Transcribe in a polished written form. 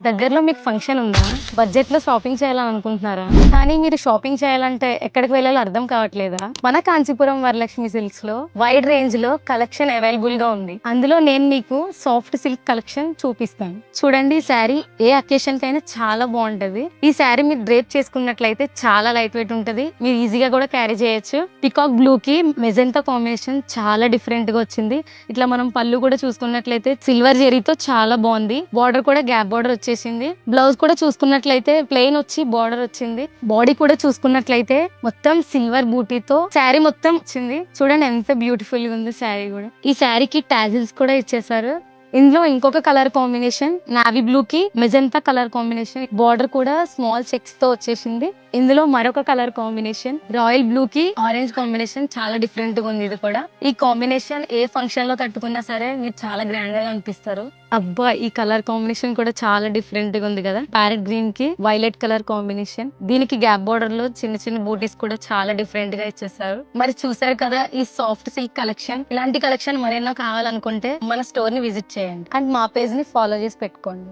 దగ్గరలో మీకు ఫంక్షన్ ఉందా? బడ్జెట్‌లో షాపింగ్ చేయాలని అనుకుంటున్నారా? కానీ మీరు షాపింగ్ చేయాలంటే ఎక్కడికి వెళ్ళాలో అర్థం కావట్లేదా? మన కాంచీపురం వరలక్ష్మి సిల్క్స్‌లో వైడ్ రేంజ్‌లో కలెక్షన్ అవైలబుల్‌గా ఉంది. అందులో నేను మీకు సాఫ్ట్ సిల్క్ కలెక్షన్ చూపిస్తాను. చూడండి, ఈ శారీ ఏ అకేషన్‌కైనా చాలా బాగుంటది. ఈ శారీ మీరు డ్రేప్ చేసుకున్నట్లయితే చాలా లైట్ వెయిట్ ఉంటది. మీరు ఈజీగా కూడా క్యారీ చేయొచ్చు. పికాక్ బ్లూ కి మెజెంటా కాంబినేషన్ చాలా డిఫరెంట్ గా వచ్చింది. ఇట్లా మనం పళ్ళు కూడా చూసుకున్నట్లయితే సిల్వర్ జెరీతో చాలా బాగుంది. బార్డర్ కూడా గ్యాప్ బార్డర్ వచ్చేసింది. బ్లౌజ్ కూడా చూసుకున్నట్లయితే ప్లెయిన్ వచ్చి బార్డర్ వచ్చింది. బాడీ కూడా చూసుకున్నట్లయితే మొత్తం సిల్వర్ బూటీతో శారీ మొత్తం వచ్చింది. చూడండి ఎంత బ్యూటిఫుల్ గా ఉంది శారీ కూడా. ఈ శారీకి టాజిల్స్ కూడా ఇచ్చేసారు. ఇందులో ఇంకొక కలర్ కాంబినేషన్ నావీ బ్లూ కి మెజెంటా కలర్ కాంబినేషన్, బార్డర్ కూడా స్మాల్ చెక్స్ తో వచ్చేసింది. ఇందులో మరొక కలర్ కాంబినేషన్ రాయల్ బ్లూ కి ఆరెంజ్ కాంబినేషన్ చాలా డిఫరెంట్ గా ఉంది. ఇది కూడా ఈ కాంబినేషన్ ఏ ఫంక్షన్ లో కట్టుకున్నా సరే మీరు చాలా గ్రాండ్ గా కనిపిస్తారు. అబ్బా, ఈ కలర్ కాంబినేషన్ కూడా చాలా డిఫరెంట్ గా ఉంది కదా. ప్యారెట్ గ్రీన్ కి వైలెట్ కలర్ కాంబినేషన్, దీనికి గ్యాప్ బార్డర్ లో చిన్న చిన్న బూటీస్ కూడా చాలా డిఫరెంట్ గా ఇచ్చేసారు. మరి చూసారు కదా ఈ సాఫ్ట్ సిల్క్ కలెక్షన్. ఇలాంటి కలెక్షన్ మరెన్నో కావాలనుకుంటే మన స్టోర్ ని విజిట్ చేయండి అండ్ మా పేజ్ ని ఫాలో చేసి పెట్టుకోండి.